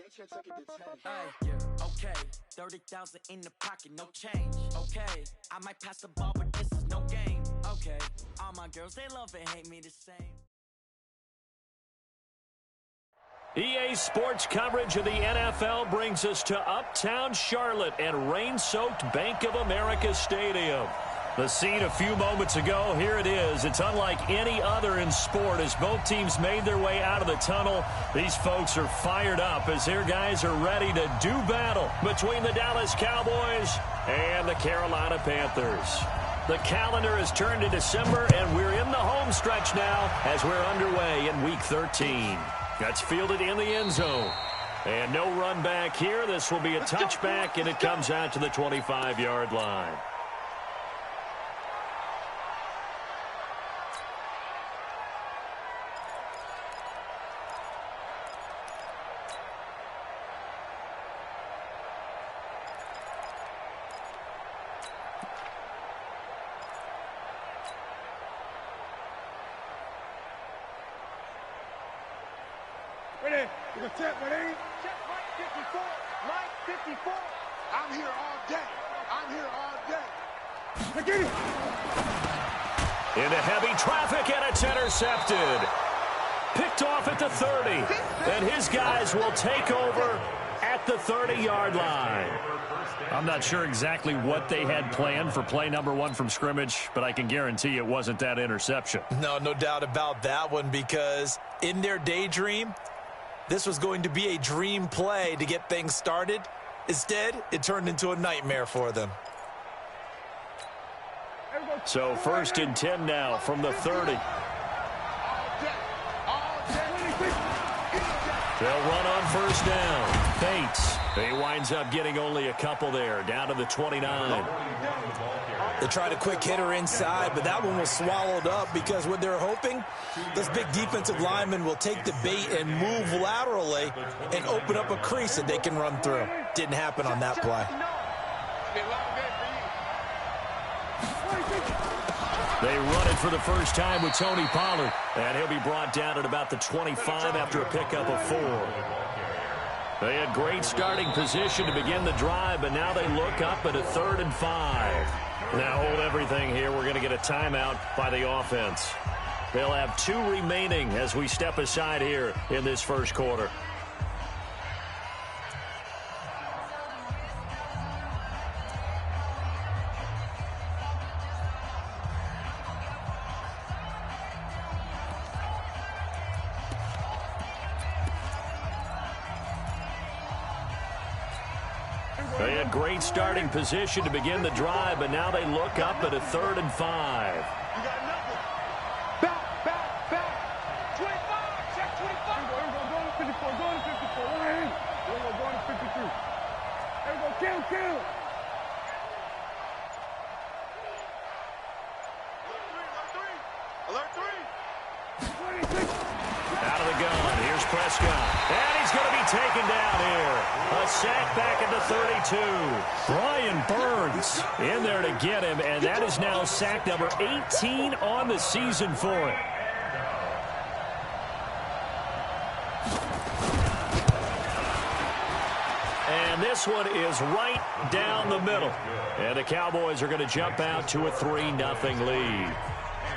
Okay, 30,000 in the pocket, no change. Okay, I might pass the ball, but this is no game. Okay, all my girls, they love and hate me the same. EA Sports coverage of the NFL brings us to Uptown Charlotte and rain-soaked Bank of America Stadium. The scene a few moments ago, here it is. It's unlike any other in sport as both teams made their way out of the tunnel. These folks are fired up as their guys are ready to do battle between the Dallas Cowboys and the Carolina Panthers. The calendar has turned to December, and we're in the home stretch now as we're underway in Week 13. That's fielded in the end zone. And no run back here. This will be a touchback, and it comes out to the 25-yard line. Ready? We're going to check, ready? Check Mike 54. Mike 54. I'm here all day. I'm here all day. Get it. Into heavy traffic, and it's intercepted. Picked off at the 30. And his guys will take over at the 30-yard line. I'm not sure exactly what they had planned for play number one from scrimmage, but I can guarantee it wasn't that interception. No doubt about that one, because in their daydream, this was going to be a dream play to get things started. Instead, it turned into a nightmare for them. So 1st and 10 now from the 30. They'll run on first down. Bates. He winds up getting only a couple there, down to the 29. They tried a quick hitter inside, but that one was swallowed up because what they're hoping, those big defensive linemen will take the bait and move laterally and open up a crease that they can run through. Didn't happen on that play. They run it for the first time with Tony Pollard, and he'll be brought down at about the 25 after a pickup of 4. They had great starting position to begin the drive, but now they look up at a 3rd and 5. Now hold everything here. We're going to get a timeout by the offense. They'll have 2 remaining as we step aside here in this first quarter. They had great starting position to begin the drive, but now they look up at a 3rd and 5. You got nothing. Back. 25. Check 25. Here we go. Go to 54. Go to 54. Here we go. Go to 53. Here we go. Kill. Alert 3. 26. Out of the gun. Here's Prescott. And he's going to be taken down here. A sack back at the 32. Brian Burns in there to get him, and that is now sack number 18 on the season for him. And this one is right down the middle. And the Cowboys are going to jump out to a 3-0 lead.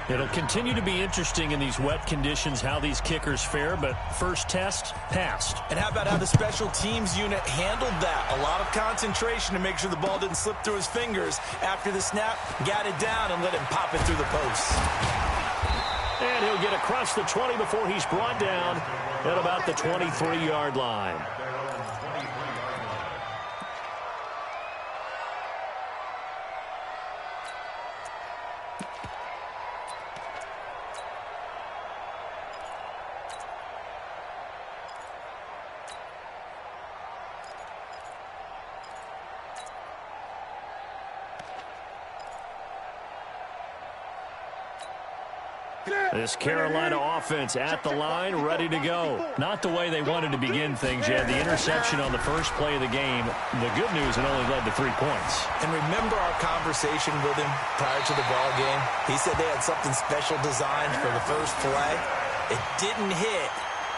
It'll continue to be interesting in these wet conditions how these kickers fare, but first test, passed. And how about how the special teams unit handled that? A lot of concentration to make sure the ball didn't slip through his fingers. After the snap, got it down and let him pop it through the post. And he'll get across the 20 before he's brought down at about the 23-yard line. This Carolina offense at the line, ready to go. Not the way they wanted to begin things yet. The interception on the first play of the game. The good news, it only led to 3 points. And remember our conversation with him prior to the ball game? He said they had something special designed for the first play. It didn't hit,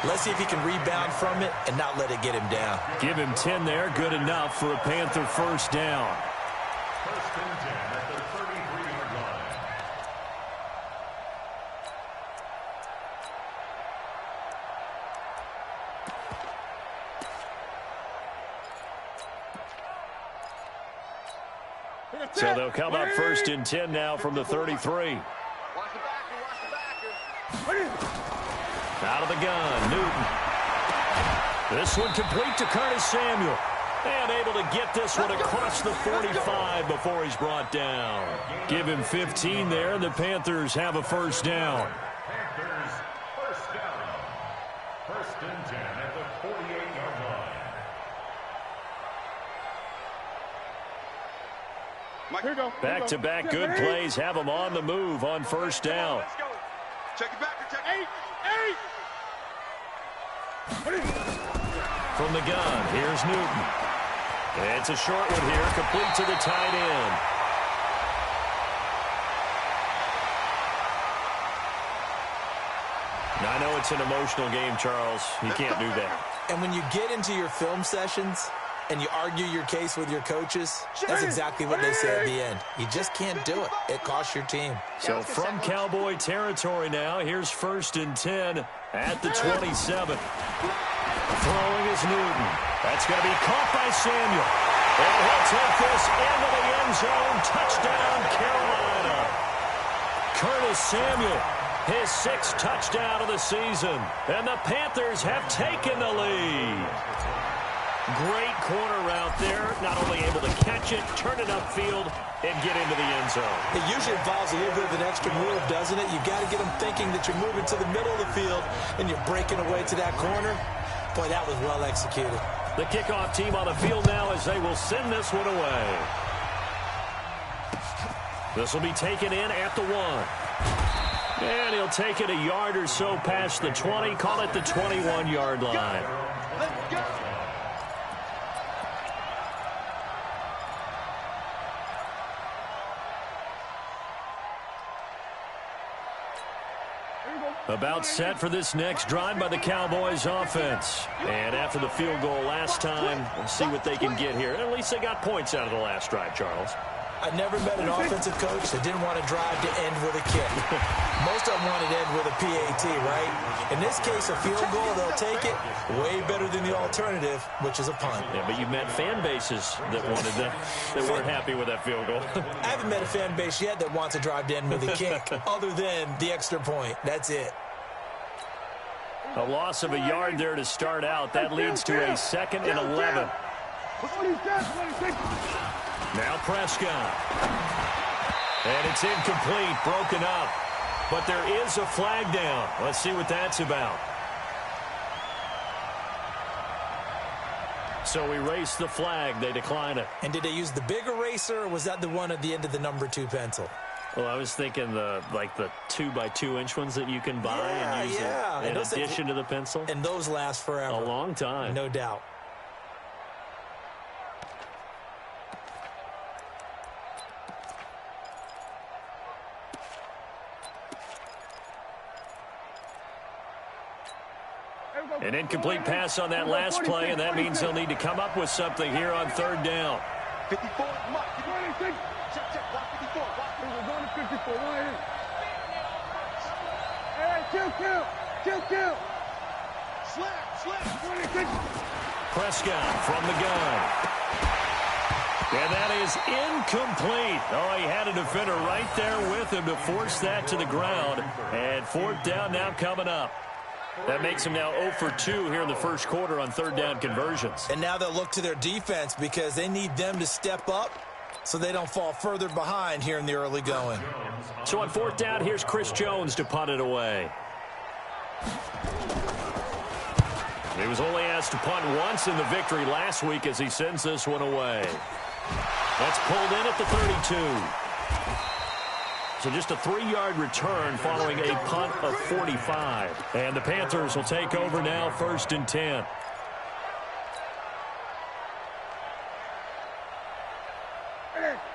Let's see if he can rebound from it and not let it get him down. Give him 10 there. Good enough for a Panther first down. First and 10 at the 33-yard line. So they'll come up first and 10 now from the 33. Out of the gun, Newton. This one complete to Curtis Samuel. And able to get this one across the 45 before he's brought down. Give him 15 there, and the Panthers have a first down. Panthers first down. First and 10 at the 48-yard line. Back-to-back good plays have them on the move on first down. Check it back. Check 8. From the gun, here's Newton. It's a short one here, complete to the tight end. Now, I know it's an emotional game, Charles. You can't do that. And when you get into your film sessions and you argue your case with your coaches, that's exactly what they say at the end. You just can't do it. It costs your team. So from Cowboy territory now, here's first and 10 at the 27. Throwing is Newton. That's going to be caught by Samuel. And he'll take this into the end zone. Touchdown, Carolina. Curtis Samuel, his 6th touchdown of the season. And the Panthers have taken the lead. Great corner route there. Not only able to catch it, turn it upfield, and get into the end zone. It usually involves a little bit of an extra move, doesn't it? You've got to get them thinking that you're moving to the middle of the field and you're breaking away to that corner. Boy, that was well executed. The kickoff team on the field now as they will send this one away. This will be taken in at the 1. And he'll take it a yard or so past the 20. Call it the 21-yard line. Let's go. About set for this next drive by the Cowboys offense. And after the field goal last time, we'll see what they can get here. At least they got points out of the last drive, Charles. I never met an offensive coach that didn't want to drive to end with a kick. Most of them wanted to end with a PAT, right? In this case, a field goal, they'll take it. Way better than the alternative, which is a punt. Yeah, but you met fan bases that wanted that weren't happy with that field goal. I haven't met a fan base yet that wants to drive to end with a kick, other than the extra point. That's it. A loss of a yard there to start out. That leads to a 2nd and 11. Now Prescott. And it's incomplete, broken up. But there is a flag down. Let's see what that's about. So we race the flag. They decline it. And did they use the big eraser, or was that the one at the end of the number 2 pencil? Well, I was thinking the 2x2-inch ones that you can buy and use in addition to the pencil. And those last forever. A long time. No doubt. An incomplete pass on that last play, and that means they'll need to come up with something here on 3rd down. 54, check, block 54, we're going to 54, right here. Hey, kill. Slap, 26. Prescott from the gun. And that is incomplete. Oh, he had a defender right there with him to force that to the ground. And 4th down now coming up. That makes him now 0 for 2 here in the first quarter on 3rd down conversions. And now they'll look to their defense because they need them to step up so they don't fall further behind here in the early going. So on 4th down, here's Chris Jones to punt it away. He was only asked to punt once in the victory last week as he sends this one away. That's pulled in at the 32. So just a 3-yard return following a punt of 45. And the Panthers will take over now, 1st and 10.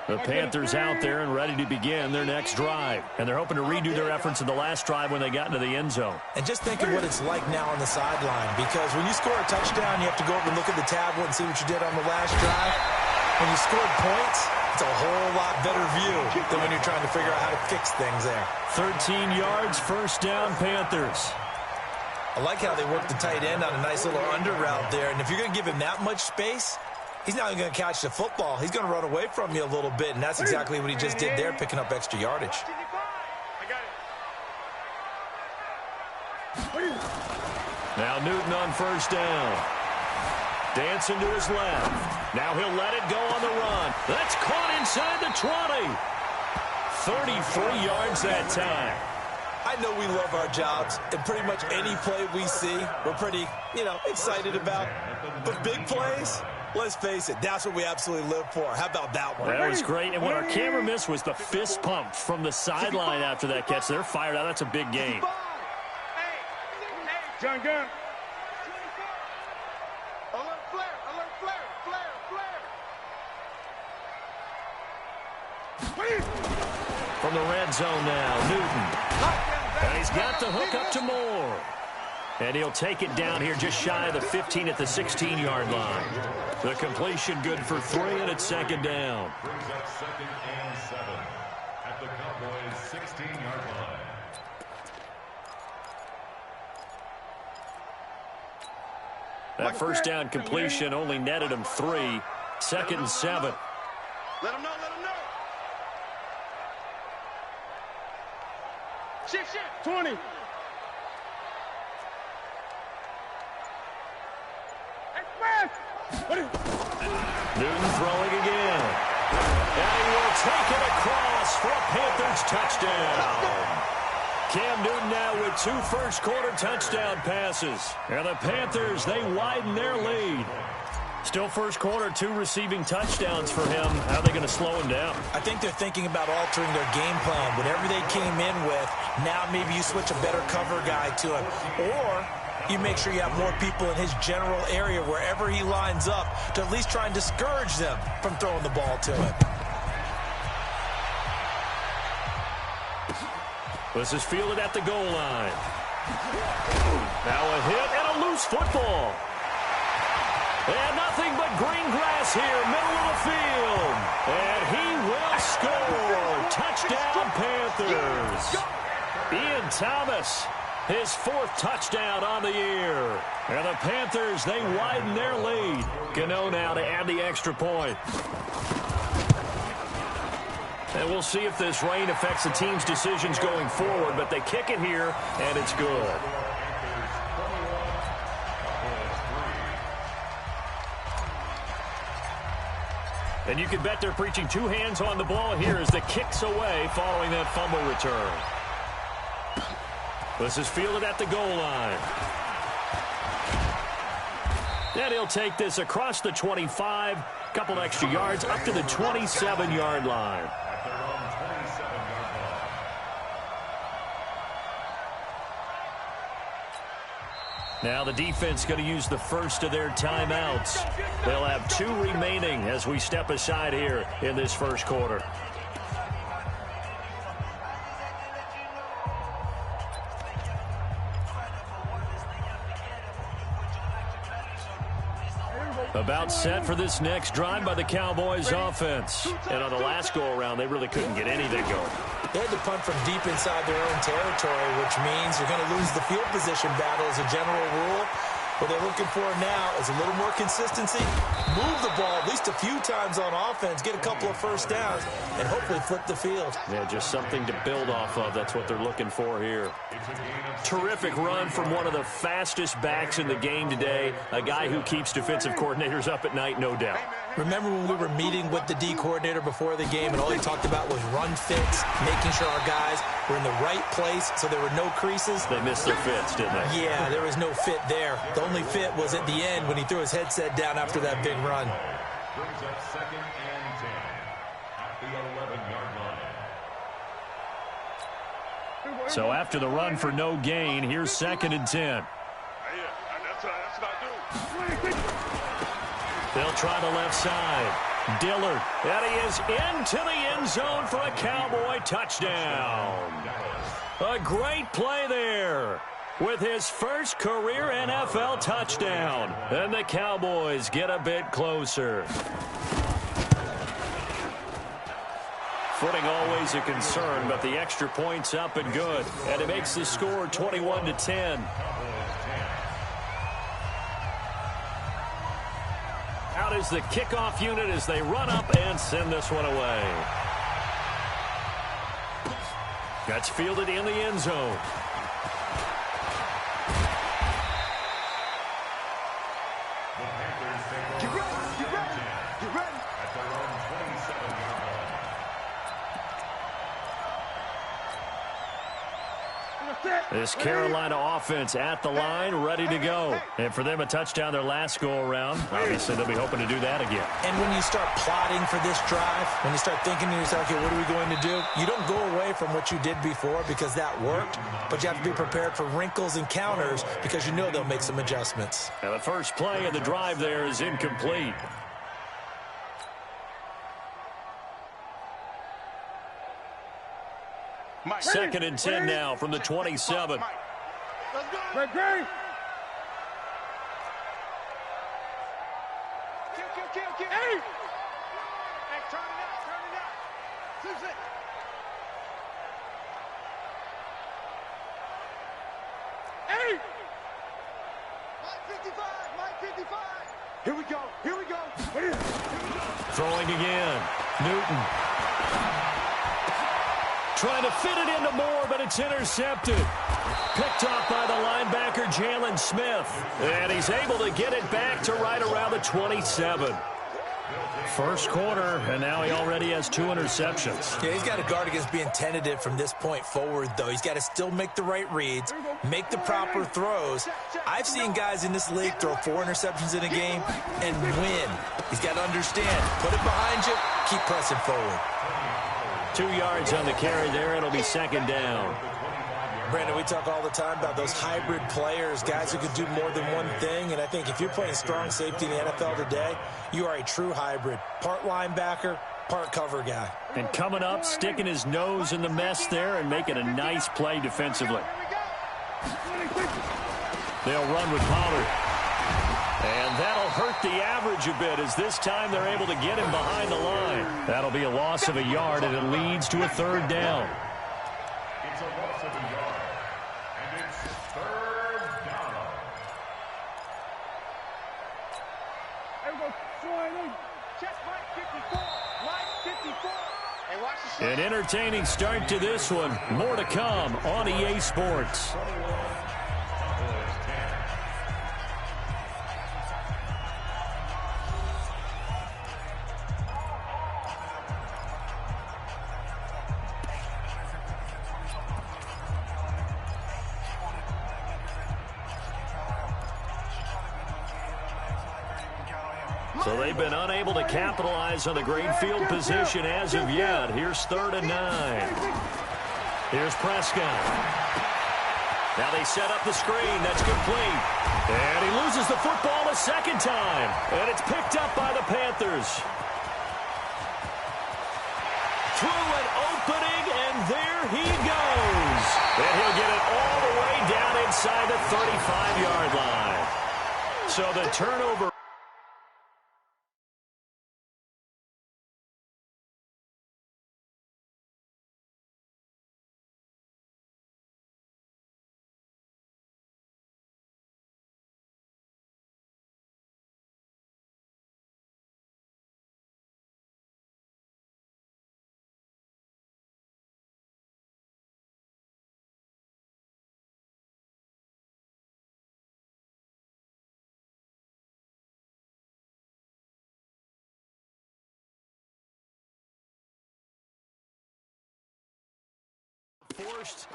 The Panthers out there and ready to begin their next drive. And they're hoping to redo their efforts in the last drive when they got into the end zone. And just think of what it's like now on the sideline, because when you score a touchdown, you have to go over and look at the tablet and see what you did on the last drive. When you scored points, it's a whole lot better view than when you're trying to figure out how to fix things there. 13 yards, first down, Panthers. I like how they work the tight end on a nice little under route there. And if you're going to give him that much space, he's not even going to catch the football. He's going to run away from you a little bit, and that's exactly what he just did there, picking up extra yardage. Now Newton on first down. Dancing to his left. Now he'll let it go on the run. That's caught inside the 20. 33 yards that time. I know we love our jobs, and pretty much any play we see, we're pretty, excited about. But big plays, let's face it, that's what we absolutely live for. How about that one? That was great, and what our camera missed was the fist pump from the sideline after that catch. They're fired out. That's a big gain. John Gunn. From the red zone now, Newton. And he's got the hook up to Moore. And he'll take it down here just shy of the 15 at the 16-yard line. The completion good for 3, and it's second down. Brings up 2nd and 7 at the Cowboys' 16-yard line. That first down completion only netted him 3. 2nd and 7. Let him know, let him know. Shit. 20. Newton throwing again. And he will take it across for a Panthers touchdown. Cam Newton now with 2 first-quarter touchdown passes. And the Panthers, they widen their lead. Still first quarter, 2 receiving touchdowns for him. How are they going to slow him down? I think they're thinking about altering their game plan. Whatever they came in with, now maybe you switch a better cover guy to him. Or you make sure you have more people in his general area wherever he lines up to at least try and discourage them from throwing the ball to him. This is fielded at the goal line. Now a hit and a loose football. And nothing but green grass here, middle of the field. And he will score. Touchdown, Panthers. Ian Thomas, his 4th touchdown on the year. And the Panthers, they widen their lead. Gano now to add the extra point. And we'll see if this rain affects the team's decisions going forward, but they kick it here, and it's good. And you can bet they're preaching 2 hands on the ball here as the kick's away following that fumble return. This is fielded at the goal line. And he'll take this across the 25, couple extra yards, up to the 27-yard line. Now the defense going to use the first of their timeouts. They'll have 2 remaining as we step aside here in this first quarter. About set for this next drive by the Cowboys offense. And on the last go-around, they really couldn't get anything going. They had to punt from deep inside their own territory, which means you're going to lose the field position battle as a general rule. What they're looking for now is a little more consistency, move the ball at least a few times on offense, get a couple of first downs, and hopefully flip the field. Yeah, just something to build off of. That's what they're looking for here. Terrific run from one of the fastest backs in the game today, a guy who keeps defensive coordinators up at night, no doubt. Remember when we were meeting with the D coordinator before the game, and all he talked about was run fits, making sure our guys were in the right place so there were no creases? They missed their fits, didn't they? Yeah, there was no fit there. The only fit was at the end when he threw his headset down after that big run. Brings up 2nd and 10 at the 11-yard line. So after the run for no gain, here's 2nd and 10. That's what I do. They'll try the left side. Dillard, and he is into the end zone for a Cowboy touchdown. A great play there with his first career NFL touchdown. And the Cowboys get a bit closer. Footing always a concern, but the extra point's up and good. And it makes the score 21-10. Out is the kickoff unit as they run up and send this one away. That's fielded in the end zone. This Carolina offense at the line, ready to go. And for them, a touchdown their last go-around. Obviously, they'll be hoping to do that again. And when you start plotting for this drive, when you start thinking to yourself, okay, what are we going to do? You don't go away from what you did before because that worked, but you have to be prepared for wrinkles and counters because you know they'll make some adjustments. And the first play of the drive there is incomplete. Second and 10 now from the 27. Great. Kill. Hey! Hey, turn it out. Susan. Hey! Mike 55. Here we go. Throwing again. Newton. Trying to fit it into Moore, but it's intercepted. Picked off by the linebacker, Jalen Smith. And he's able to get it back to right around the 27. First quarter, and now he already has 2 interceptions. Yeah, he's got to guard against being tentative from this point forward, though. He's got to still make the right reads, make the proper throws. I've seen guys in this league throw 4 interceptions in a game and win. He's got to understand, put it behind you, keep pressing forward. 2 yards on the carry there. It'll be second down. Brandon, we talk all the time about those hybrid players, guys who could do more than one thing. And I think if you're playing strong safety in the NFL today, you are a true hybrid. Part linebacker, part cover guy. And coming up, sticking his nose in the mess there and making a nice play defensively. They'll run with Pollard. And that'll hurt the average a bit as this time they're able to get him behind the line. That'll be a loss of a yard, and it leads to a third down. It's a loss of a yard, and it's third down. Check Mike 54. Hey, watch the An entertaining start to this one. More to come on EA Sports. So they've been unable to capitalize on the great field position as of yet. Here's 3rd and 9. Here's Prescott. Now they set up the screen. That's complete. And he loses the football a second time. And it's picked up by the Panthers. Through an opening, and there he goes. And he'll get it all the way down inside the 35-yard line. So the turnover.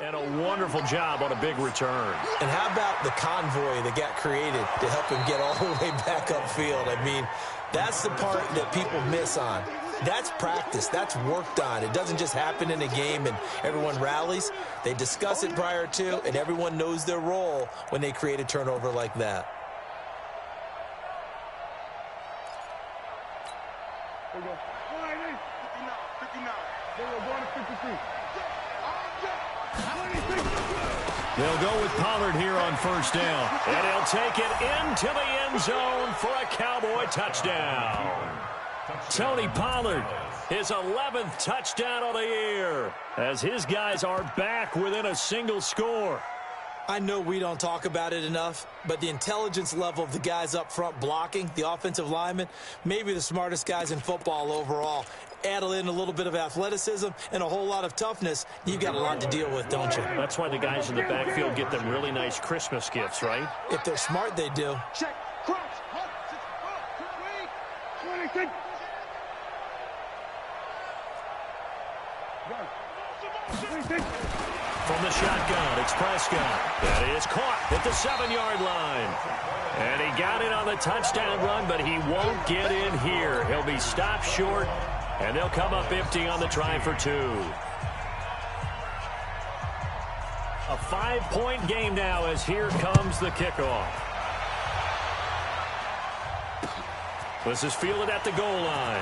And a wonderful job on a big return. And how about the convoy that got created to help him get all the way back upfield? I mean, that's the part that people miss on. That's practice. That's worked on. It doesn't just happen in a game and everyone rallies. They discuss it prior to, and everyone knows their role when they create a turnover like that. Here we go. They'll go with Pollard here on first down. And he'll take it into the end zone for a Cowboy touchdown. Tony Pollard, his 11th touchdown of the year, as his guys are back within a single score. I know we don't talk about it enough, but the intelligence level of the guys up front blocking, the offensive linemen, maybe the smartest guys in football overall. Add in a little bit of athleticism and a whole lot of toughness, you've got a lot to deal with, don't you? That's why the guys in the backfield get them really nice Christmas gifts, right? If they're smart, they do. Check. Crunch. 26. From the shotgun, it's Prescott. That is caught at the 7-yard line. And he got it on the touchdown run, but he won't get in here. He'll be stopped short, and they'll come up empty on the try for 2. A 5-point game now as here comes the kickoff. This is fielded at the goal line.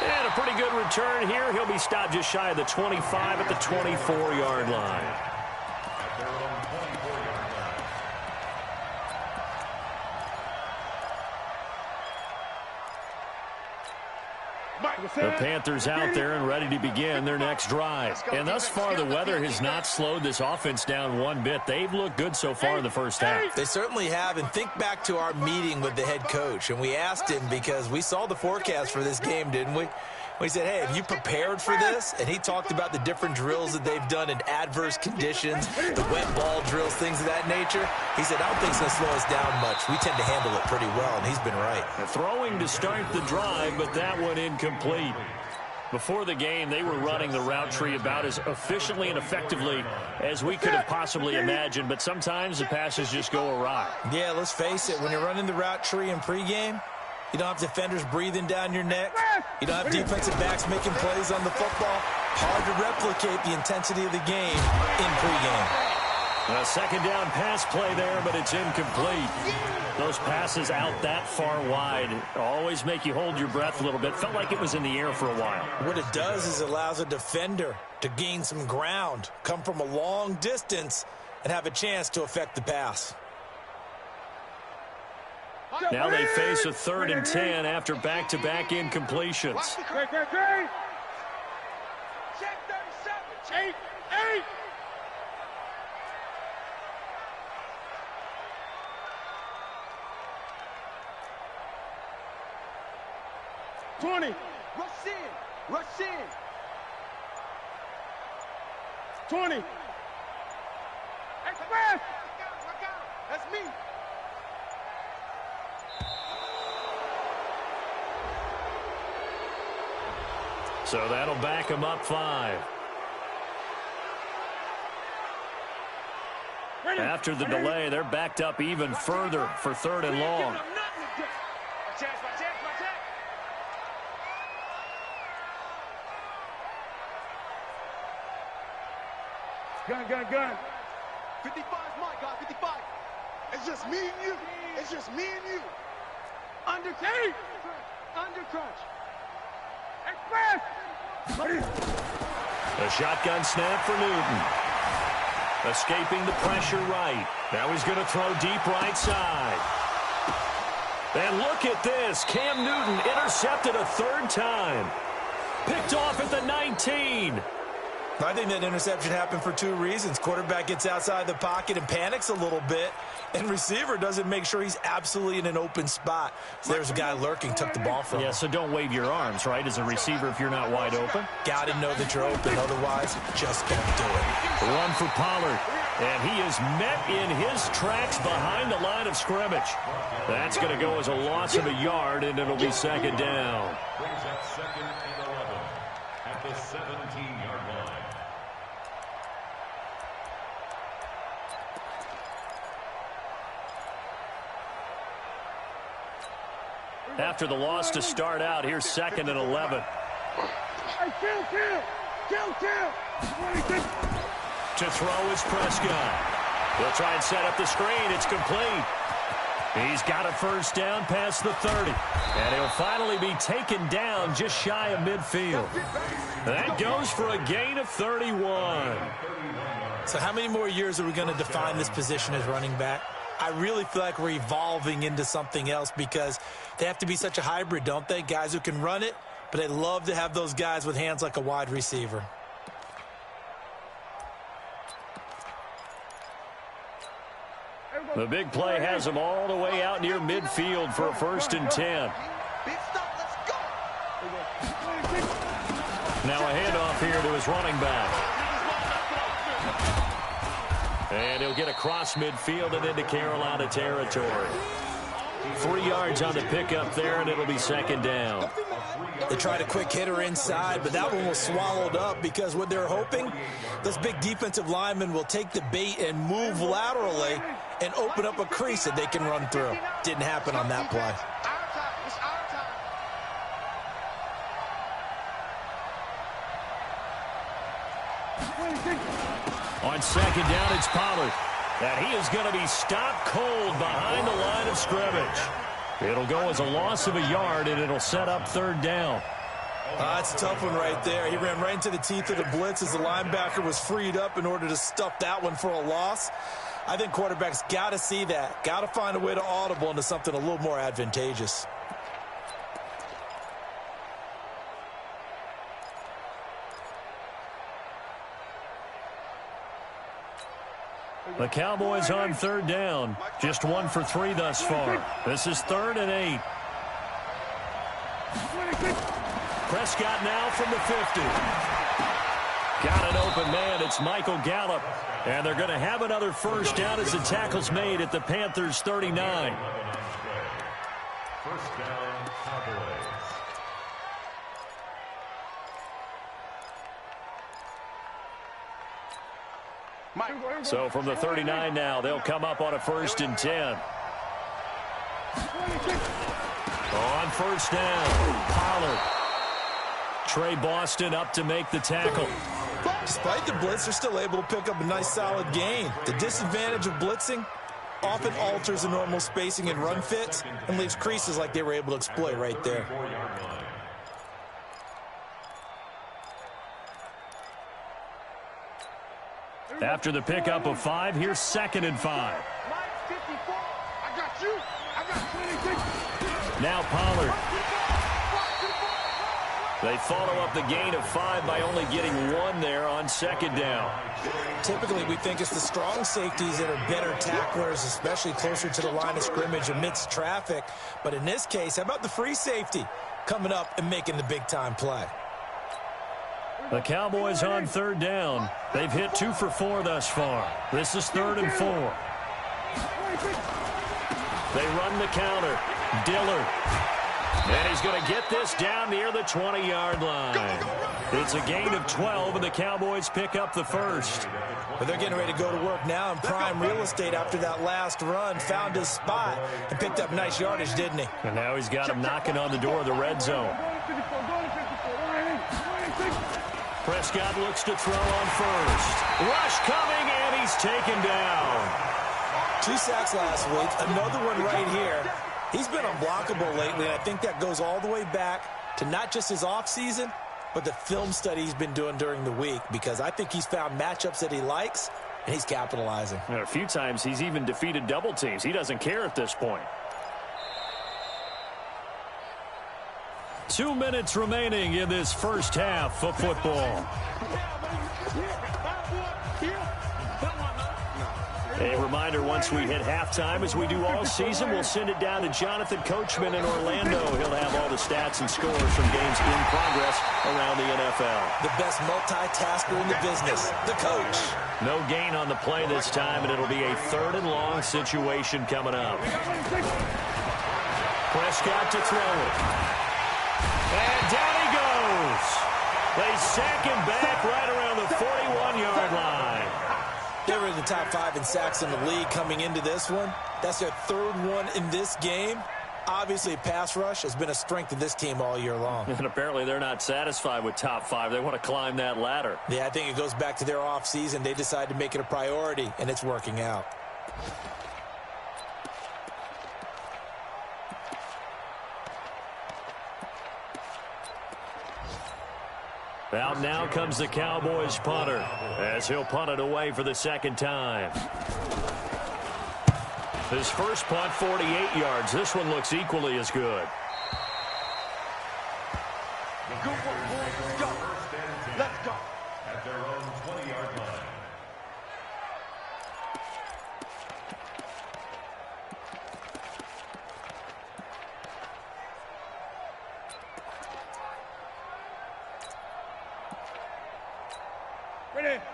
And a pretty good return here. He'll be stopped just shy of the 25 at the 24-yard line. The Panthers out there and ready to begin their next drive. And thus far, the weather has not slowed this offense down one bit. They've looked good so far in the first half. They certainly have. And think back to our meeting with the head coach. And we asked him, because we saw the forecast for this game, didn't we? We said, hey, have you prepared for this? And he talked about the different drills that they've done in adverse conditions, the wet ball drills, things of that nature. He said, I don't think it's going to slow us down much. We tend to handle it pretty well, and he's been right. Throwing to start the drive, but that one incomplete. Before the game, they were running the route tree about as efficiently and effectively as we could have possibly imagined, but sometimes the passes just go awry. Yeah, let's face it, when you're running the route tree in pregame, you don't have defenders breathing down your neck. You don't have defensive backs making plays on the football. Hard to replicate the intensity of the game in pregame. A second down pass play there, but it's incomplete. Those passes out that far wide always make you hold your breath a little bit. Felt like it was in the air for a while. What it does is it allows a defender to gain some ground, come from a long distance, and have a chance to affect the pass. Now they face a 3rd and 10 after back-to-back incompletions. Check 37. 8. 20. Rush in. 20. Express. That's me. So that'll back him up 5. After the delay, they're backed up even further for 3rd and long. Gun. 55 is my guy, 55. It's just me and you. Under crunch. Express. A shotgun snap for Newton. Escaping the pressure right. Now he's going to throw deep right side. And look at this. Cam Newton intercepted a 3rd time. Picked off at the 19. I think that interception happened for 2 reasons. Quarterback gets outside the pocket and panics a little bit, and receiver doesn't make sure he's absolutely in an open spot. So there's a guy lurking, took the ball from him. Yeah, so don't wave your arms, right, as a receiver if you're not wide open. Got to know that you're open, otherwise just don't do it. Run for Pollard, and he is met in his tracks behind the line of scrimmage. That's going to go as a loss of a yard, and it'll be 2nd down. Brings up 2nd and 11 at the 17-yard line. After the loss to start out, here's 2nd and 11. Hey, kill. 26. To throw is Prescott. He'll try and set up the screen. It's complete. He's got a first down past the 30. And he'll finally be taken down just shy of midfield. That goes for a gain of 31. So how many more years are we going to define this position as running back? I really feel like we're evolving into something else because they have to be such a hybrid, don't they? Guys who can run it, but they love to have those guys with hands like a wide receiver. The big play has him all the way out near midfield for a 1st and 10. Now a handoff here to his running back. And he'll get across midfield and into Carolina territory. 3 yards on the pickup there, and it'll be 2nd down. They tried a quick hitter inside, but that one was swallowed up because what they're hoping, those big defensive linemen will take the bait and move laterally and open up a crease that they can run through. Didn't happen on that play. On 2nd down, it's Pollard. And he is going to be stopped cold behind the line of scrimmage. It'll go as a loss of a yard, and it'll set up 3rd down. That's a tough one right there. He ran right into the teeth of the blitz as the linebacker was freed up in order to stuff that one for a loss. I think quarterbacks got to see that. Got to find a way to audible into something a little more advantageous. The Cowboys on 3rd down. Just 1 for 3 thus far. This is 3rd and 8. Prescott now from the 50. Got an open man. It's Michael Gallup. And they're going to have another 1st down as the tackle's made at the Panthers' 39. 1st down, Cowboys. So from the 39 now, they'll come up on a 1st and 10. On 1st down, Pollard. Trey Boston up to make the tackle. Despite the blitz, they're still able to pick up a nice solid gain. The disadvantage of blitzing often alters the normal spacing and run fits and leaves creases like they were able to exploit right there. After the pickup of 5, here's 2nd and 5. Now Pollard. They follow up the gain of 5 by only getting 1 there on 2nd down. Typically, we think it's the strong safeties that are better tacklers, especially closer to the line of scrimmage amidst traffic. But in this case, how about the free safety coming up and making the big-time play? The Cowboys on 3rd down. They've hit 2 for 4 thus far. This is 3rd and 4. They run the counter. Dillard. And he's going to get this down near the 20-yard line. It's a gain of 12, and the Cowboys pick up the 1st. But they're getting ready to go to work now in prime real estate after that last run. Found his spot and picked up nice yardage, didn't he? And now he's got him knocking on the door of the red zone. Prescott looks to throw on 1st. Rush coming, and he's taken down. 2 sacks last week, another one right here. He's been unblockable lately, and I think that goes all the way back to not just his offseason, but the film study he's been doing during the week, because I think he's found matchups that he likes, and he's capitalizing. And a few times he's even defeated double teams. He doesn't care at this point. 2 minutes remaining in this first half of football. A reminder, once we hit halftime, as we do all season, we'll send it down to Jonathan Coachman in Orlando. He'll have all the stats and scores from games in progress around the NFL. The best multitasker in the business, the coach. No gain on the play this time, and it'll be a 3rd and long situation coming up. Prescott to throw it. And down he goes. They sack him back right around the 41-yard line. They were in the top 5 in sacks in the league coming into this one. That's their 3rd one in this game. Obviously, pass rush has been a strength of this team all year long. And apparently they're not satisfied with top 5. They want to climb that ladder. Yeah, I think it goes back to their offseason. They decided to make it a priority, and it's working out. Out now comes the Cowboys punter as he'll punt it away for the second time. His first punt, 48 yards. This one looks equally as good. Good work, boys. Let's go. Let's go. At their own 20-yard line.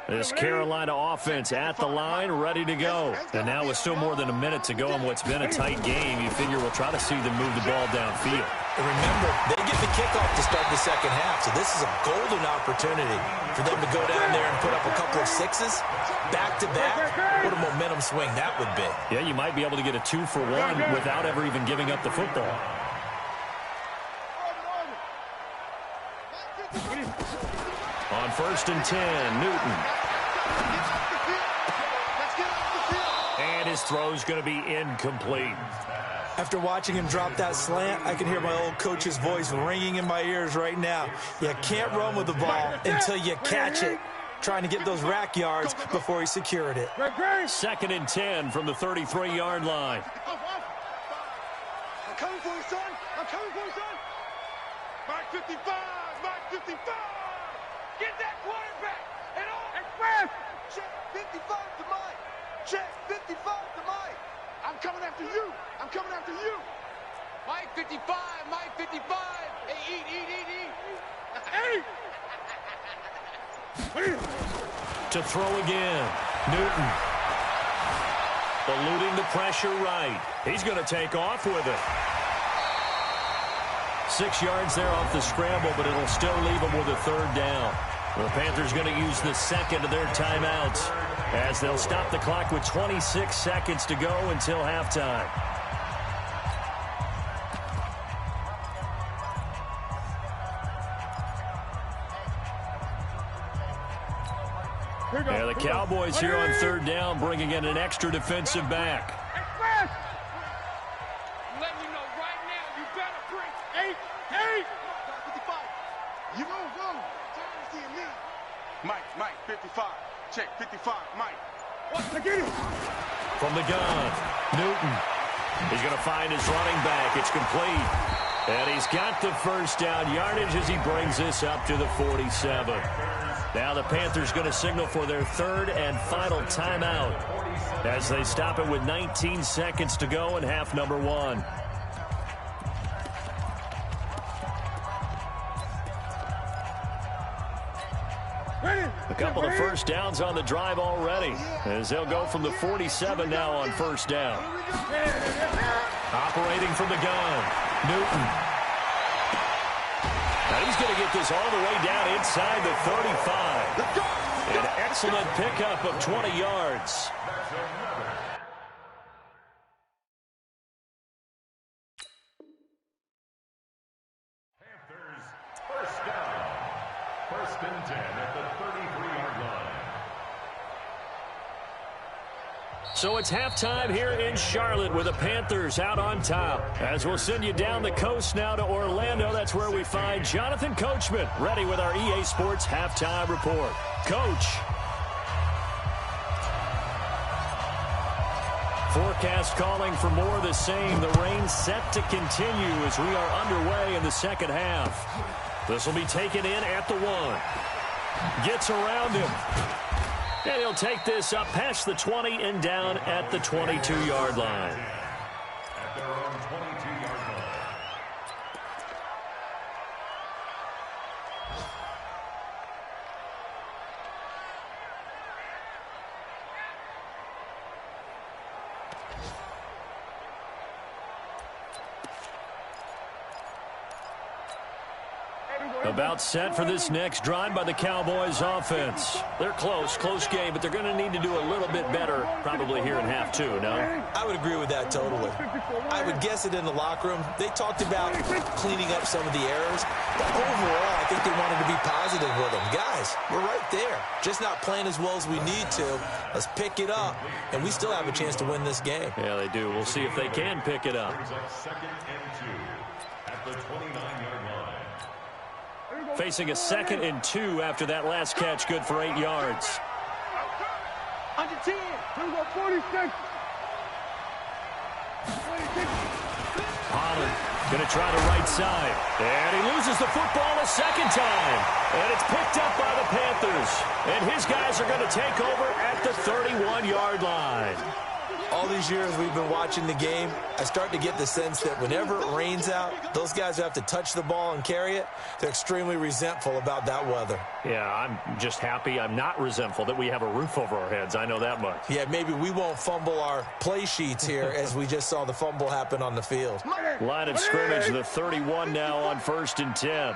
This Carolina offense at the line, ready to go. And now with still more than a minute to go in what's been a tight game, you figure we'll try to see them move the ball downfield. And remember, they get the kickoff to start the second half, so this is a golden opportunity for them to go down there and put up a couple of sixes back-to-back. What a momentum swing that would be. Yeah, you might be able to get a 2-for-1 without ever even giving up the football. On 1st and 10, Newton. And his throw's going to be incomplete. After watching him drop that slant, I can hear my old coach's voice ringing in my ears right now. You can't run with the ball until you catch it. Trying to get those rack yards before he secured it. 2nd and 10 from the 33-yard line. I'm coming for you, son. I'm coming for you, son. Mark 55. Mark 55. Get that quarterback. And all. Express. Check 55 to Mike. Check 55 to Mike. I'm coming after you. I'm coming after you. Mike 55. Mike 55. Hey, eat. To throw again, Newton. Eluding the pressure right. He's going to take off with it. 6 yards there off the scramble, but it'll still leave him with a 3rd down. The Panthers going to use the second of their timeouts as they'll stop the clock with 26 seconds to go until halftime. Yeah, the Cowboys here on 3rd down, bringing in an extra defensive back. Express. Let me know right now. You better bring 8. 55. You go. Mike 55. Check 55. Mike. What? I get it. From the gun, Newton. He's going to find his running back. It's complete. And he's got the 1st down yardage as he brings this up to the 47. Now the Panthers going to signal for their 3rd and final timeout as they stop it with 19 seconds to go in half number 1. A couple of 1st downs on the drive already as they'll go from the 47 now on 1st down. Operating from the gun, Newton. Now he's going to get this all the way down inside the 35. An excellent pickup of 20 yards. Panthers, 1st down. 1st and 10 at the 33-yard line. So it's halftime here in Charlotte with the Panthers out on top. As we'll send you down the coast now to Orlando, that's where we find Jonathan Coachman ready with our EA Sports halftime report. Coach. Forecast calling for more of the same. The rain set to continue as we are underway in the second half. This will be taken in at the 1. Gets around him. And he'll take this up past the 20 and down at the 22-yard line. At their own 22-yard line. About set for this next drive by the Cowboys offense. They're close game, but they're going to need to do a little bit better probably here in half 2, no? I would agree with that totally. I would guess it in the locker room. They talked about cleaning up some of the errors, but overall, I think they wanted to be positive with them. Guys, we're right there. Just not playing as well as we need to. Let's pick it up, and we still have a chance to win this game. Yeah, they do. We'll see if they can pick it up. Brings up 2nd and 2 at the 29-yard line. facing a 2nd and 2 after that last catch, good for 8 yards. Under 10. Here we go, 46. Holland going to try the right side. And he loses the football a second time. And it's picked up by the Panthers. And his guys are going to take over at the 31-yard line. All these years we've been watching the game, I start to get the sense that whenever it rains out, those guys who have to touch the ball and carry it, they're extremely resentful about that weather. Yeah, I'm just happy I'm not resentful that we have a roof over our heads. I know that much. Yeah, maybe we won't fumble our play sheets here as we just saw the fumble happen on the field. Line of scrimmage, the 31 now on 1st and 10.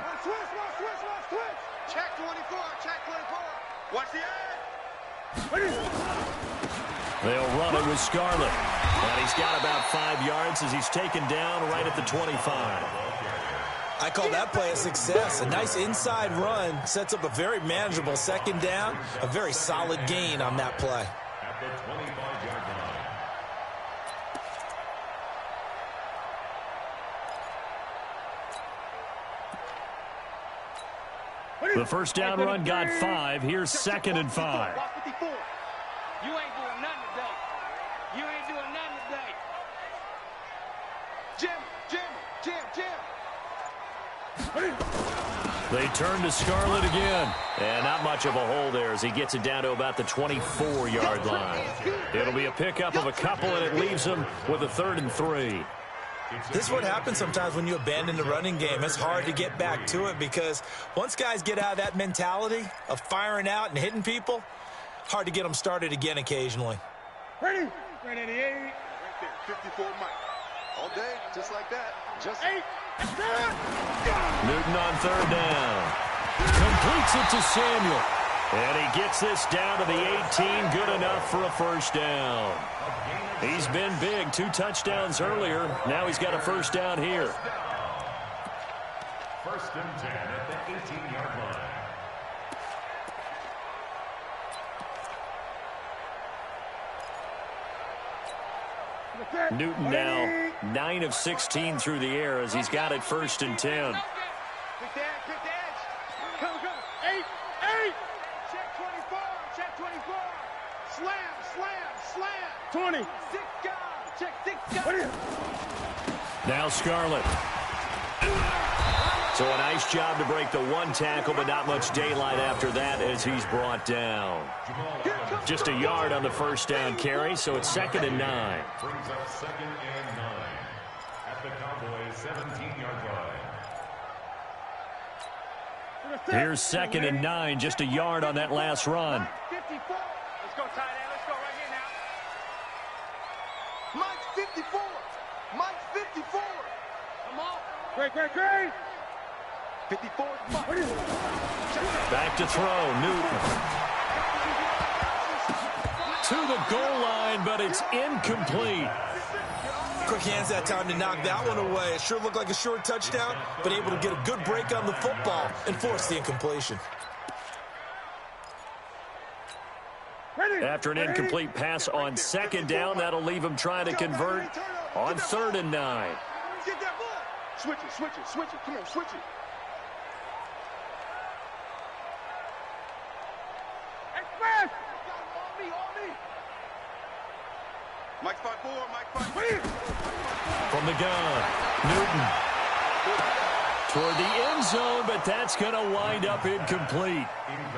Check 24, check 24. Watch the edge. They'll run it with Scarlett. And he's got about 5 yards as he's taken down right at the 25. I call that play a success. A nice inside run sets up a very manageable 2nd down. A very solid gain on that play. At the 25-yard line. The first down run got 5. Here's 2nd and 5. You ain't doing nothing today. You ain't doing nothing today. Jim. They turn to Scarlett again. And not much of a hole there as he gets it down to about the 24-yard line. It'll be a pickup of a couple, and it leaves them with a 3rd and 3. This is what happens sometimes when you abandon the running game. It's hard to get back to it because once guys get out of that mentality of firing out and hitting people, hard to get them started again occasionally. Ready? Ready, 88. Right there, 54 Mike. All day, just like that. Just 8. Newton on 3rd down. Completes it to Samuel. And he gets this down to the 18. Good enough for a 1st down. He's been big. 2 touchdowns earlier. Now he's got a 1st down here. 1st and 10 at the 18-yard line. Newton now 9 of 16 through the air as he's got it 1st and 10. Get the edge. Come. 8. Check 24. Check 24. Slam. 20. 6 guys. Check 6 guys. Now Scarlett. So a nice job to break the 1 tackle, but not much daylight after that as he's brought down. Just a yard on the 1st down carry, so it's 2nd and 9. Brings up 2nd and 9 at the Cowboys' 17-yard line. Here's 2nd and 9, just a yard on that last run. 54. Let's go, tight end. Let's go right here now. Mike's 54. Mike's 54. Come on. Great. 54. Back to throw, Newton. To the goal line, but it's incomplete. Quick hands that time to knock that one away. It sure looked like a short touchdown, but able to get a good break on the football and force the incompletion. After an incomplete pass on 2nd down, that'll leave him trying to convert on 3rd and 9. Get that ball. Switch it. Come on, switch it. Express. On me. Mike 5-4. From the gun, Newton. Toward the end zone, but that's going to wind up incomplete.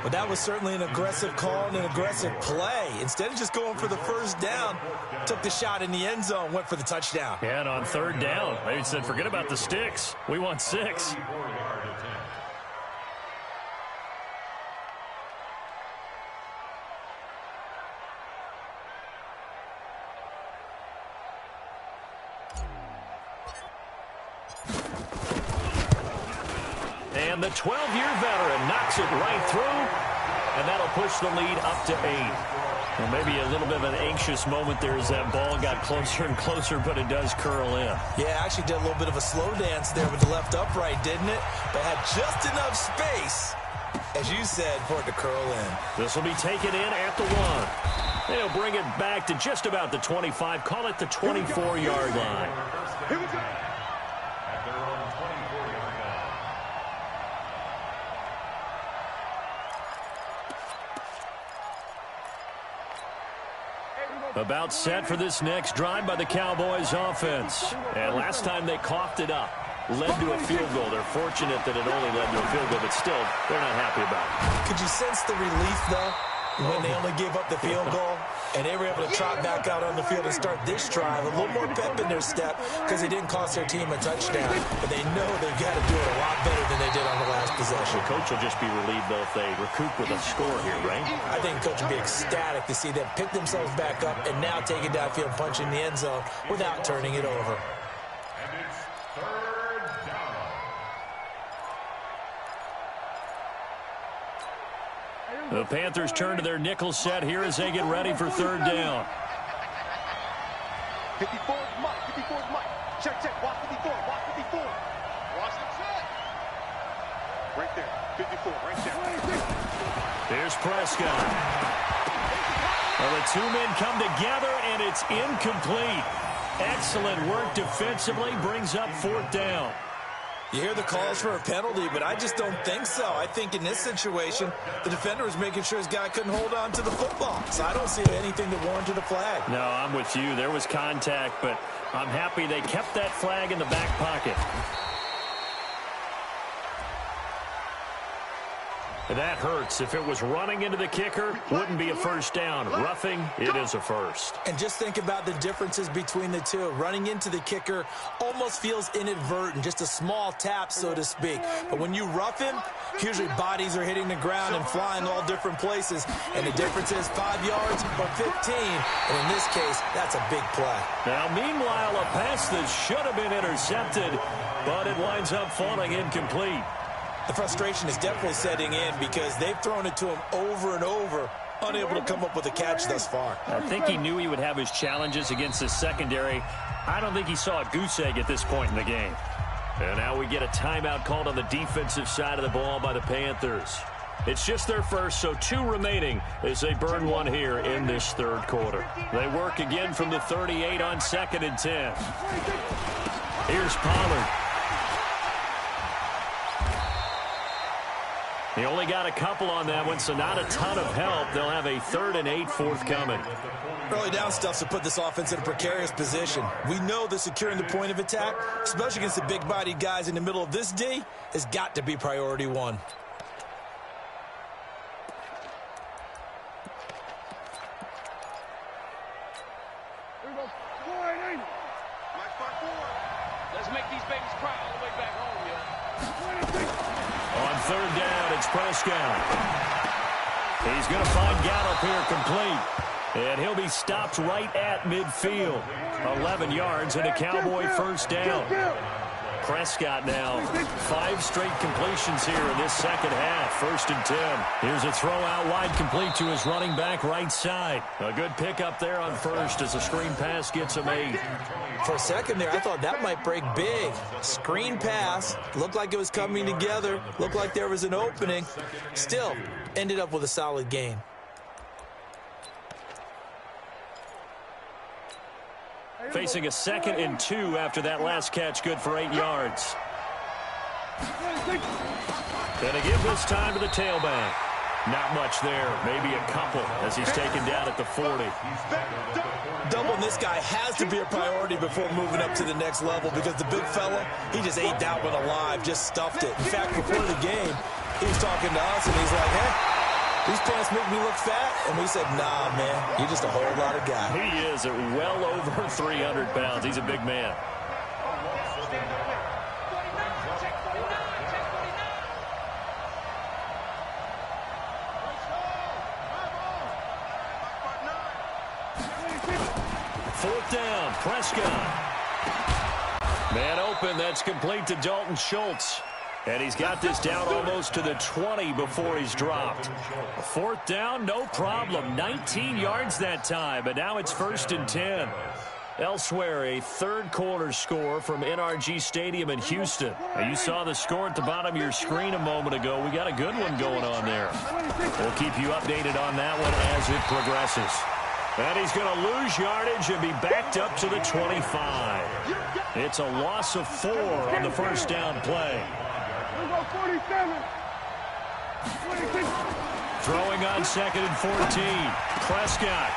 But that was certainly an aggressive call and an aggressive play. Instead of just going for the 1st down, took the shot in the end zone, went for the touchdown. Yeah, and on 3rd down, they said, forget about the sticks. We want 6. And the 12-year veteran knocks it right through, and that'll push the lead up to 8. Well, maybe a little bit of an anxious moment there as that ball got closer and closer, but it does curl in. Yeah, actually did a little bit of a slow dance there with the left upright, didn't it? But had just enough space, as you said, for it to curl in. This will be taken in at the 1. They'll bring it back to just about the 25, call it the 24-yard line. Here we go. At their own 24-yard line. About set for this next drive by the Cowboys offense. And last time they coughed it up, led to a field goal. They're fortunate that it only led to a field goal, but still, they're not happy about it. Could you sense the relief, though, when they only gave up the field goal and they were able to trot back out on the field and start this drive? A little more pep in their step because it didn't cost their team a touchdown. But they know they've got to do it a lot better than they did on the last possession. The coach will just be relieved, though, if they recoup with a score here, right? I think the coach will be ecstatic to see them pick themselves back up and now take it downfield, punching the end zone without turning it over. And it's third down. The Panthers turn to their nickel set here as they get ready for third down. 54 is Mike. 54 is Mike. Check, check. Watch 54. Watch 54. Watch the check. Right there. 54. Right there. Here's Prescott. Well, the two men come together, and it's incomplete. Excellent work defensively. Brings up fourth down. You hear the calls for a penalty, but I just don't think so. I think in this situation, the defender was making sure his guy couldn't hold on to the football. So I don't see anything that warranted a flag. No, I'm with you. There was contact, but I'm happy they kept that flag in the back pocket. That hurts. If it was running into the kicker, wouldn't be a first down. Roughing, it is a first. And just think about the differences between the two. Running into the kicker almost feels inadvertent, just a small tap, so to speak. But when you rough him, usually bodies are hitting the ground and flying all different places. And the difference is 5 yards or 15. And in this case, that's a big play. Now, meanwhile, a pass that should have been intercepted, but it winds up falling incomplete. The frustration is definitely setting in because they've thrown it to him over and over, unable to come up with a catch thus far. I think he knew he would have his challenges against the secondary. I don't think he saw a goose egg at this point in the game. And now we get a timeout called on the defensive side of the ball by the Panthers. It's just their first, so 2 remaining as they burn one here in this third quarter. They work again from the 38 on 2nd and 10. Here's Pollard. He only got a couple on that one, so not a ton of help. They'll have a 3rd and 8 forthcoming. Early down stuff to put this offense in a precarious position. We know that securing the point of attack, especially against the big-bodied guys in the middle of this D, has got to be priority 1. Let's make these babies cry all the way back home, yo. On 3rd down, it's Prescott. He's going to find Gallup here complete. And he'll be stopped right at midfield. 11 yards and a Cowboy first down. Prescott now 5 straight completions here in this second half. 1st and 10. Here's a throw out wide complete to his running back right side. A good pickup there on first as a screen pass gets him 8. For a second there, I thought that might break big. Screen pass. Looked like it was coming together. Looked like there was an opening. Still, ended up with a solid gain. Facing a 2nd and 2 after that last catch, good for 8 yards. Gonna give this time to the tailback. Not much there, maybe a couple as he's taken down at the 40. Doubling this guy has to be a priority before moving up to the next level because the big fella, he just ate that one alive, just stuffed it. In fact, before the game, he was talking to us and he's like, hey, these pants make me look fat. And we said, nah, man, you're just a whole lot of guy. He is at well over 300 pounds. He's a big man. Fourth down, Prescott. Man open, that's complete to Dalton Schultz. And he's got this down almost to the 20 before he's dropped. 4th down, no problem. 19 yards that time, but now it's 1st and 10. Elsewhere, a third quarter score from NRG Stadium in Houston. Now, you saw the score at the bottom of your screen a moment ago. We got a good one going on there. We'll keep you updated on that one as it progresses. And he's going to lose yardage and be backed up to the 25. It's a loss of 4 on the first down play. 47. Throwing on 2nd and 14. Prescott.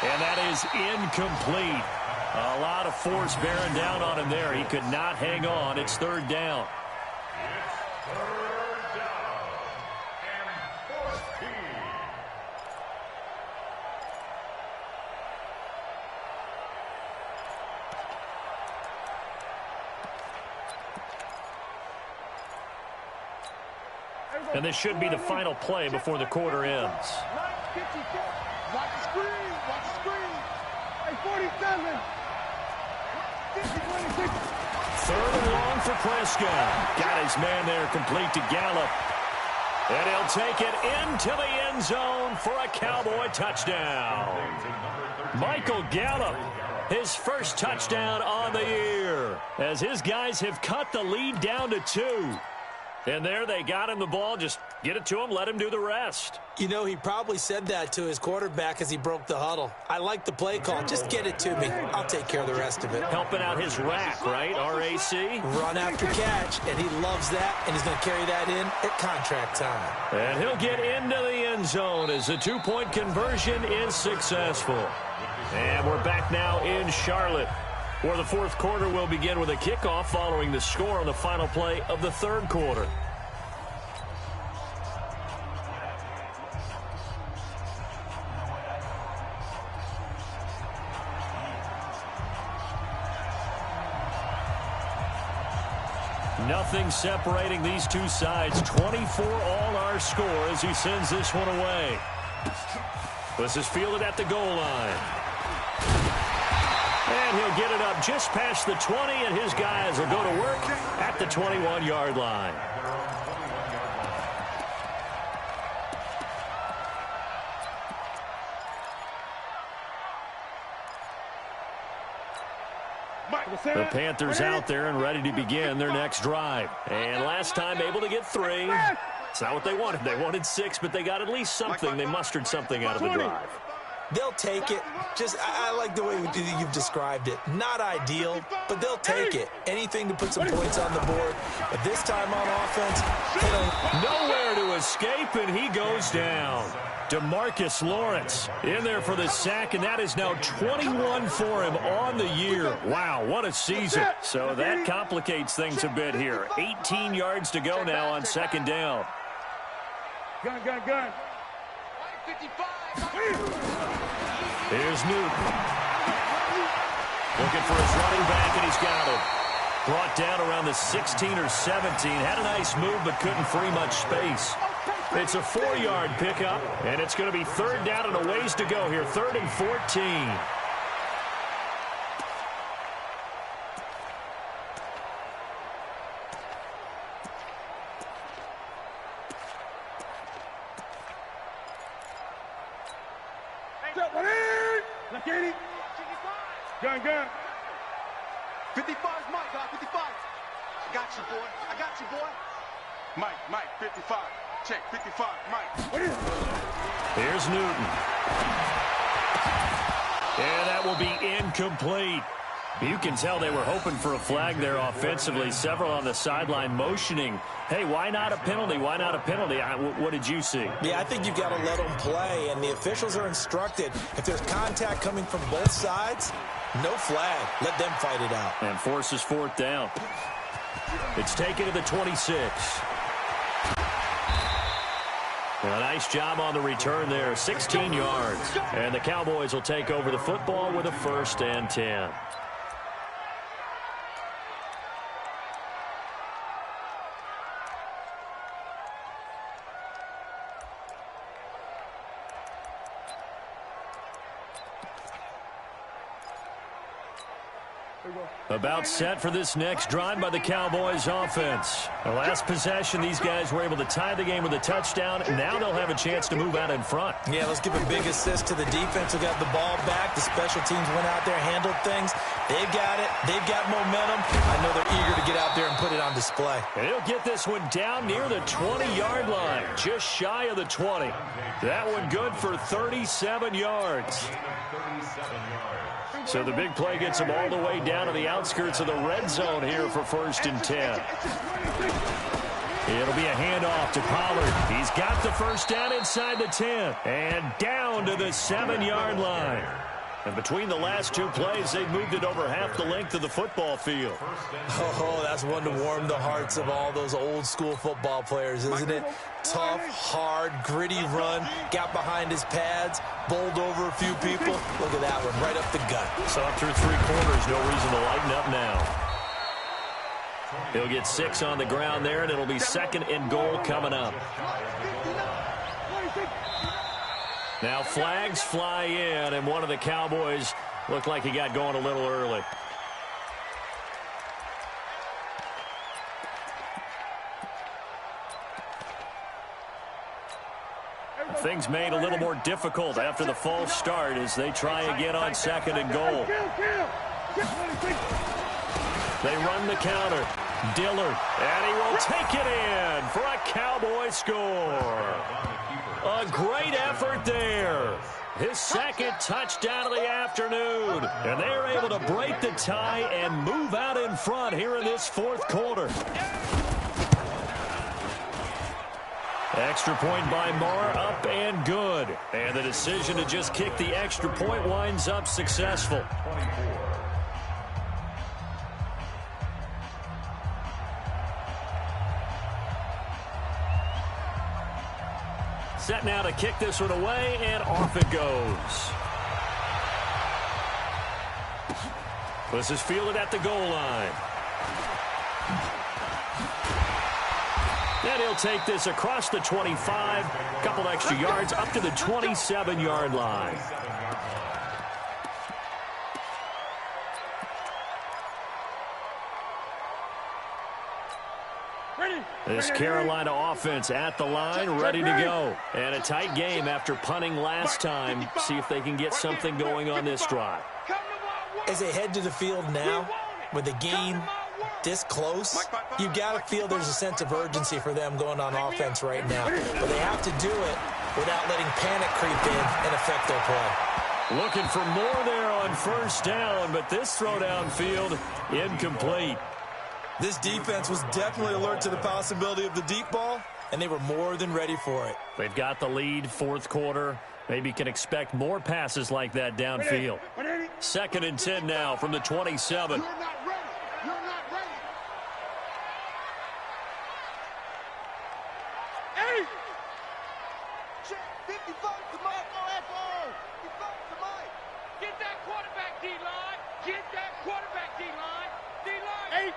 And that is incomplete. A lot of force bearing down on him there. He could not hang on. It's third down. It's third down and 14. And this should be the final play before the quarter ends. Watch the screen. Watch the screen. Hey, 47. 26. Third and long for Prescott. Got his man there complete to Gallup. And he'll take it into the end zone for a Cowboy touchdown. Michael Gallup, his first touchdown on the year, as his guys have cut the lead down to 2. And there they got him the ball. Just get it to him, let him do the rest. You know, he probably said that to his quarterback as he broke the huddle. I like the play call. Just get it to me. I'll take care of the rest of it. Helping out his rack, right? RAC? Run after catch, and he loves that, and he's going to carry that in at contract time. And he'll get into the end zone as the 2-point conversion is successful. And we're back now in Charlotte, where the fourth quarter will begin with a kickoff following the score on the final play of the third quarter. Nothing separating these two sides. 24 all our score as he sends this one away. This is fielded at the goal line. And he'll get it up just past the 20, and his guys will go to work at the 21-yard line. The Panthers out there and ready to begin their next drive. And last time able to get 3. It's not what they wanted. They wanted 6, but they got at least something. They mustered something out of the drive. They'll take it. I like the way you've described it. Not ideal, but they'll take it. Anything to put some points on the board. But this time on offense, they don't. Nowhere to escape, and he goes down. DeMarcus Lawrence in there for the sack, and that is now 21 for him on the year. Wow, what a season. So that complicates things a bit here. 18 yards to go now on second down. Gun. 55. Here's Newton. Looking for his running back, and he's got him. Brought down around the 16 or 17. Had a nice move, but couldn't free much space. It's a 4-yard pickup, and it's going to be third down and a ways to go here. 3rd and 14. Gun. 55 is Mike, dog. 55. I got you, boy. Mike, 55. Check, 55, Mike. Here's Newton. And that will be incomplete. You can tell they were hoping for a flag there offensively. Several on the sideline motioning. Hey, why not a penalty? Why not a penalty? What did you see? Yeah, I think you've got to let them play, and the officials are instructed. If there's contact coming from both sides, no flag. Let them fight it out. And forces fourth down. It's taken to the 26. A nice job on the return there, 16 yards. And the Cowboys will take over the football with a 1st and 10. About set for this next drive by the Cowboys offense. The last possession, these guys were able to tie the game with a touchdown. Now they'll have a chance to move out in front. Yeah, let's give a big assist to the defense who got the ball back. The special teams went out there, handled things. They've got it. They've got momentum. I know they're eager to get out there and put it on display. And he'll get this one down near the 20-yard line, just shy of the 20. That one good for 37 yards. So the big play gets him all the way down to the outskirts of the red zone here for 1st and 10. It'll be a handoff to Pollard. He's got the first down inside the 10 and down to the 7-yard line. And between the last two plays, they've moved it over half the length of the football field. Oh, that's one to warm the hearts of all those old-school football players, isn't it? Tough, hard, gritty run, got behind his pads, bowled over a few people. Look at that one, right up the gut. So up through 3 quarters, no reason to lighten up now. He'll get 6 on the ground there, and it'll be 2nd and goal coming up. Now flags fly in, and one of the Cowboys looked like he got going a little early. Things made a little more difficult after the false start as they try again on 2nd and goal. They run the counter. Dillard, and he will take it in for a Cowboy score. A great effort there. His 2nd touchdown of the afternoon. And they're able to break the tie and move out in front here in this 4th quarter. Extra point by Marr, up and good. And the decision to just kick the extra point winds up successful. Set now to kick this one away, and off it goes. This is fielded at the goal line. And he'll take this across the 25, a couple extra yards, up to the 27-yard line. This Carolina offense at the line, ready to go. And a tight game after punting last time. See if they can get something going on this drive. As they head to the field now, with the game this close, you've got to feel there's a sense of urgency for them going on offense right now. But they have to do it without letting panic creep in and affect their play. Looking for more there on 1st down, but this throw downfield incomplete. This defense was definitely alert to the possibility of the deep ball, and they were more than ready for it. They've got the lead, 4th quarter. Maybe can expect more passes like that downfield. 2nd and 10 now from the 27. You're not ready. You're not ready. Eddie! Check 55 to Mike. 55 to Mike. Get that quarterback, D-line. Get that quarterback, D-line. D-line. 8.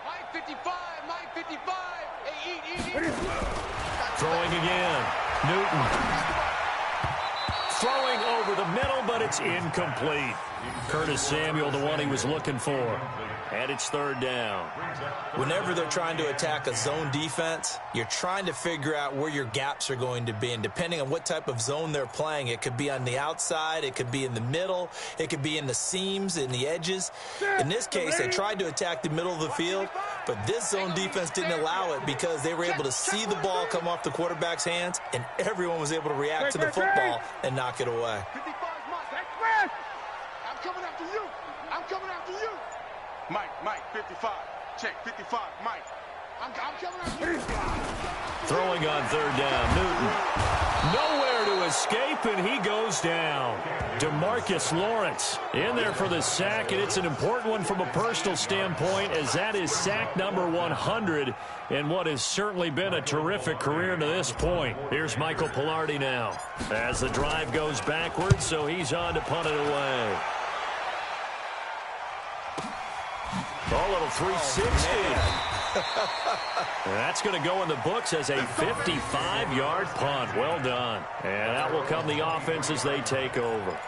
Mike 55. Mike 55. Hey, Throwing again. Newton. Throwing over the middle, but it's incomplete. Curtis Samuel, the one he was looking for. And it's 3rd down. Whenever they're trying to attack a zone defense, you're trying to figure out where your gaps are going to be. And depending on what type of zone they're playing, it could be on the outside, it could be in the middle, it could be in the seams, in the edges. In this case, they tried to attack the middle of the field, but this zone defense didn't allow it because they were able to see the ball come off the quarterback's hands, and everyone was able to react to the football and knock it away. 55 Mike. I'm coming after you. I'm coming after you. Mike, 55. Check, 55, Mike. I'm coming after you. Throwing on 3rd down. Newton. Nowhere to escape, and he goes down. DeMarcus Lawrence in there for the sack, and it's an important one from a personal standpoint, as that is sack number 100 in what has certainly been a terrific career to this point. Here's Michael Pilardi now as the drive goes backwards, so he's on to punt it away. A little 360. That's going to go in the books as a 55-yard punt. Well done. And out will come the offense as they take over.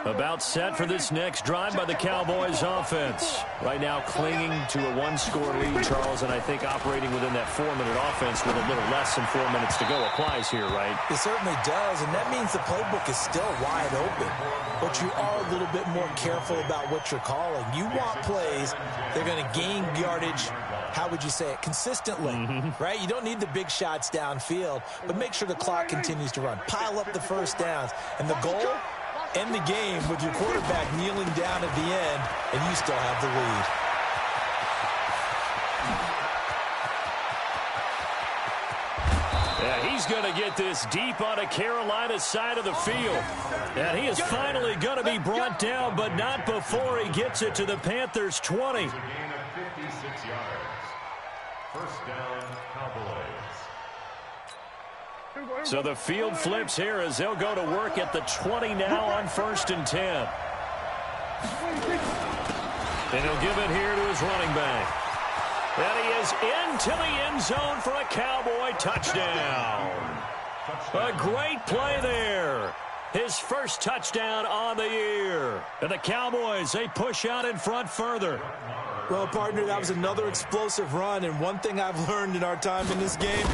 About set for this next drive by the Cowboys offense. Right now clinging to a 1-score lead, Charles, and I think operating within that 4-minute offense with a little less than 4 minutes to go applies here, right? It certainly does, and that means the playbook is still wide open. But you are a little bit more careful about what you're calling. You want plays, they're going to gain yardage, how would you say it, consistently, right? You don't need the big shots downfield, but make sure the clock continues to run. Pile up the first downs. And the goal? end the game with your quarterback kneeling down at the end, and you still have the lead. Yeah, he's going to get this deep on a Carolina side of the field. And he is finally going to be brought down, but not before he gets it to the Panthers' 20. It's a gain of 56 yards. First down, Cowboys. So the field flips here as they'll go to work at the 20 now on 1st and 10. And he'll give it here to his running back. And he is into the end zone for a Cowboy touchdown. A great play there. His first touchdown on the year. And the Cowboys, they push out in front further. Well, partner, that was another explosive run, and one thing I've learned in our time in this game,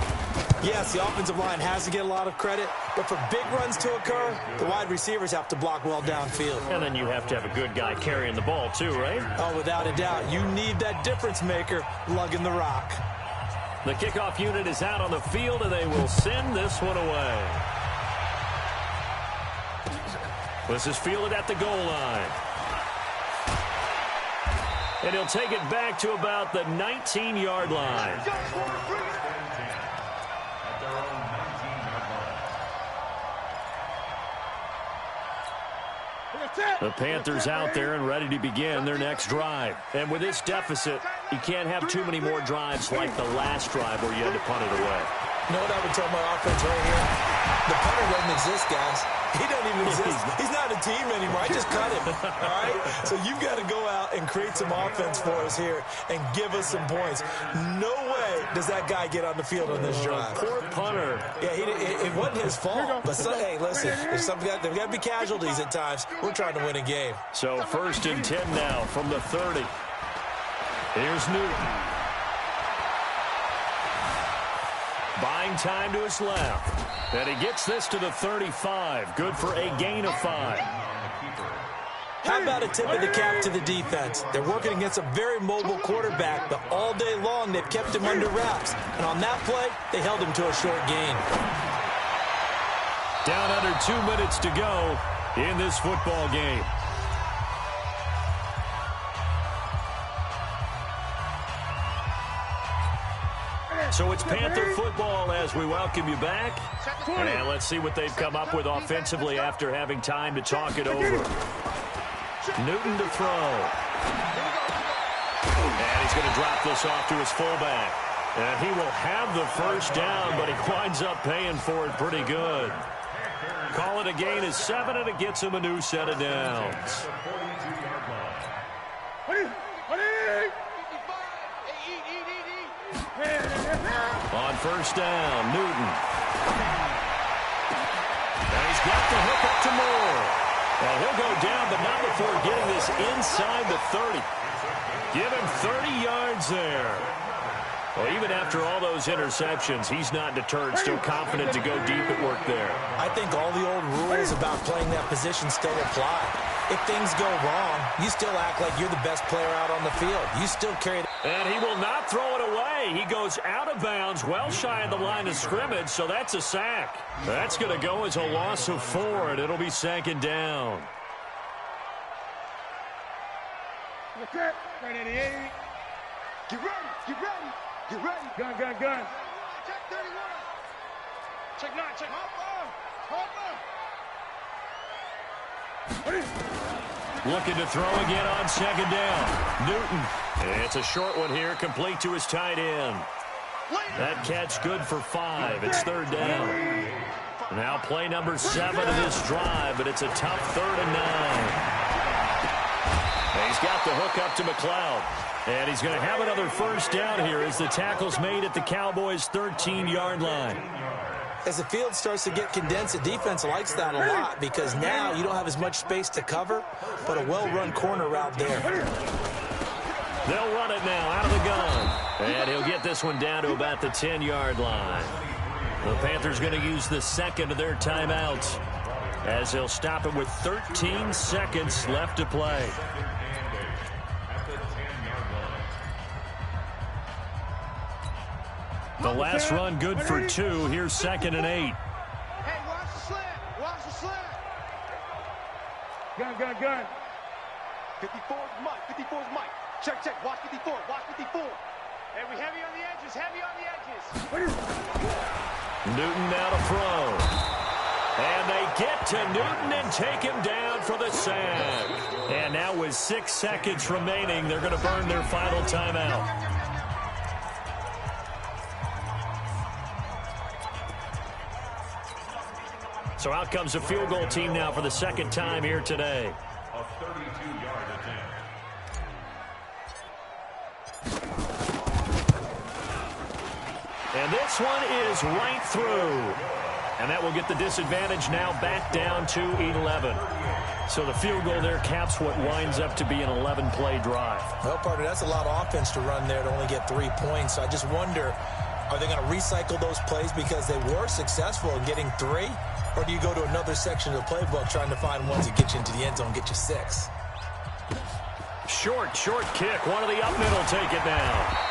yes, the offensive line has to get a lot of credit, but for big runs to occur, the wide receivers have to block well downfield. And then you have to have a good guy carrying the ball too, right? Oh, without a doubt. You need that difference maker lugging the rock. The kickoff unit is out on the field, and they will send this one away. This is fielded at the goal line. And he'll take it back to about the 19-yard line. The Panthers out there and ready to begin their next drive. And with this deficit, you can't have too many more drives like the last drive where you had to punt it away. You know what I would tell my offense right here? The punter doesn't exist, guys. He doesn't even exist. He's not a team anymore. I just cut him, all right? So you've got to go out and create some offense for us here and give us some points. No way does that guy get on the field on this drive. Poor punter. Yeah, it wasn't his fault. But, hey, listen, there's got to be casualties at times. We're trying to win a game. So 1st and 10 now from the 30. Here's Newton. Buying time to his left. And he gets this to the 35. Good for a gain of 5. How about a tip of the cap to the defense? They're working against a very mobile quarterback, but all day long they've kept him under wraps. And on that play, they held him to a short gain. Down under 2 minutes to go in this football game. So it's Panther football as we welcome you back. And let's see what they've come up with offensively after having time to talk it over. Newton to throw. And he's going to drop this off to his fullback. And he will have the first down, but he winds up paying for it pretty good. Call it a gain of 7, and it gets him a new set of downs. On first down, Newton. And he's got the hook up to Moore. And he'll go down, but not before getting this inside the 30. Give him 30 yards there. Well, even after all those interceptions, he's not deterred, still confident to go deep at work there. I think all the old rules about playing that position still apply. If things go wrong, you still act like you're the best player out on the field. You still carry it. And he will not throw it away. He goes out of bounds, well shy of the line of scrimmage, so that's a sack. That's going to go as a loss of 4, and it'll be 2nd down. Okay, 88. Get ready, get ready, get ready. Gun. Check 31. Check 9, check. Looking to throw again on 2nd down. Newton. It's a short one here, complete to his tight end. That catch good for 5. It's 3rd down. Now play number 7 of this drive, but it's a tough 3rd and 9. And he's got the hook up to McLeod. And he's going to have another first down here as the tackle's made at the Cowboys' 13-yard line. As the field starts to get condensed, the defense likes that a lot because now you don't have as much space to cover, but a well-run corner route there. They'll run it now out of the gun. And he'll get this one down to about the 10-yard line. The Panthers going to use the 2nd of their timeouts as they'll stop it with 13 seconds left to play. The last run good for 2. Here's 2nd and 8. Hey, watch the slant. Watch the slant. gun. 54 is Mike. 54 is Mike. Check. Watch 54. Watch 54. Hey, we heavy on the edges. Heavy on the edges. Newton now to throw. And they get to Newton and take him down for the sack. And now with 6 seconds remaining, they're going to burn their final timeout. So out comes a field goal team now for the second time here today. A 32-yard attempt. And this one is right through. And that will get the disadvantage now back down to 11. So the field goal there caps what winds up to be an 11-play drive. Well, partner, that's a lot of offense to run there to only get 3 points. So I just wonder, are they going to recycle those plays because they were successful in getting 3? Or do you go to another section of the playbook trying to find ones that get you into the end zone, get you 6? Short kick. One of the up middle take it now.